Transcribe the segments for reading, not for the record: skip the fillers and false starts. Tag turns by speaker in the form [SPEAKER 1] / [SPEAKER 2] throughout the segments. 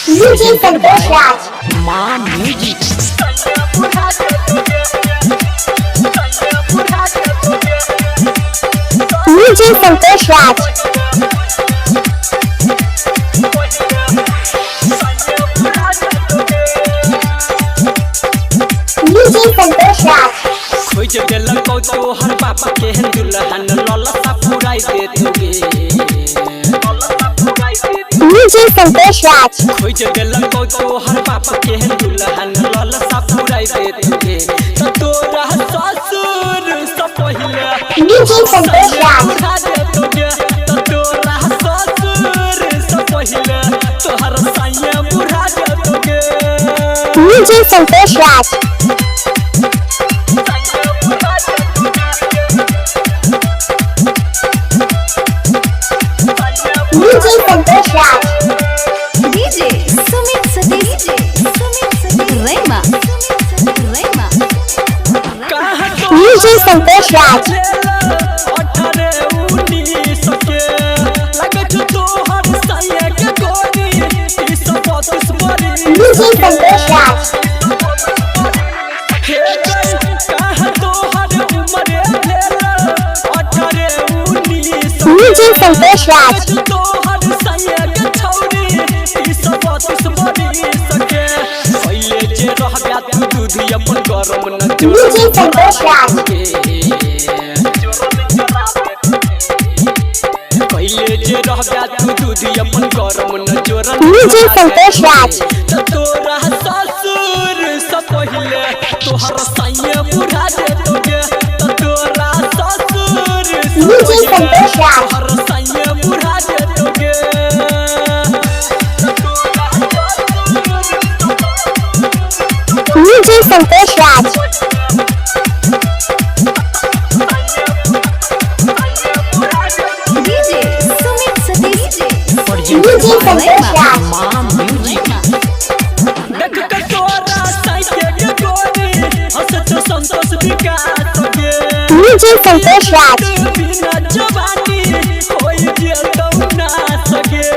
[SPEAKER 1] DJ Santosh Raj.
[SPEAKER 2] माँ music
[SPEAKER 1] DJ Santosh Raj. DJ Santosh Raj.
[SPEAKER 2] खोज देलक तोहर पापा के दुल्हन ललसा पुराई दे तुगे
[SPEAKER 1] DJ Santosh Raj.
[SPEAKER 2] खोज देलक तोहर पापा के दुल्हन ललसा पुराई दे तुगे तो तोरा ससुर से पहिले
[SPEAKER 1] DJ Santosh Raj.
[SPEAKER 2] बुढ़ा दे तुगे तो तोरा ससुर से पहिले तोहर साइया बुढ़ा दे तुगे
[SPEAKER 1] DJ Santosh Raj. DJ Santosh Raj.
[SPEAKER 3] DJ Sumit Satish Rema
[SPEAKER 1] DJ Santosh Raj. DJ Santosh Raj. DJ Santosh Raj. DJ Santosh Raj. DJ Santosh Raj.
[SPEAKER 2] तोरा ससुर से पहिले तोहर साइया बुढ़ा दे तोगे तोरा ससुर
[SPEAKER 1] DJ Santosh Raj.
[SPEAKER 2] तोहर साइया बुढ़ा दे तोगे
[SPEAKER 1] DJ Santosh Raj.
[SPEAKER 3] DJ Sumit Satish
[SPEAKER 1] DJ Santosh Raj.
[SPEAKER 2] माँ म्यूजिक देख के तोरा साइया के गोरी हंसत संतोष विकास के
[SPEAKER 1] DJ Santosh Raj.
[SPEAKER 2] बिना जवानी कोई दिल तो ना सके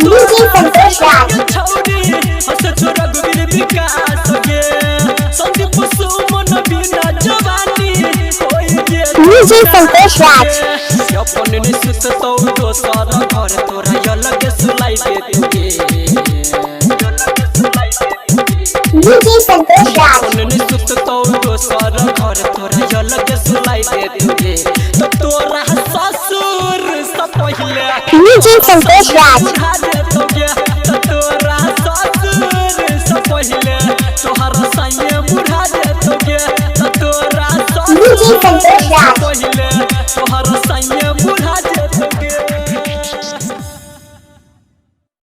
[SPEAKER 1] DJ Santosh Raj.
[SPEAKER 2] छौरी हंस छोरा गुबिर विकास के संदीप सुमन बिना जवानी कोई दिल
[SPEAKER 1] DJ Santosh Raj.
[SPEAKER 2] अपन निश्चित तो दोसर घर तोरा अलग सुलाई दे तुगे
[SPEAKER 1] DJ Santosh Raj.
[SPEAKER 2] अपन निश्चित तो दोसर घर तोरा अलग सुलाई दे तुगे तो तोरा ससुर से पहिले
[SPEAKER 1] DJ Santosh Raj.
[SPEAKER 2] बुढ़ा दे तुगे तो तोरा ससुर से पहिले तोहर साइया बुढ़ा दे तुगे तो तोरा
[SPEAKER 1] DJ
[SPEAKER 2] ससुर
[SPEAKER 1] Santosh
[SPEAKER 2] से
[SPEAKER 1] Raj.
[SPEAKER 2] पहिले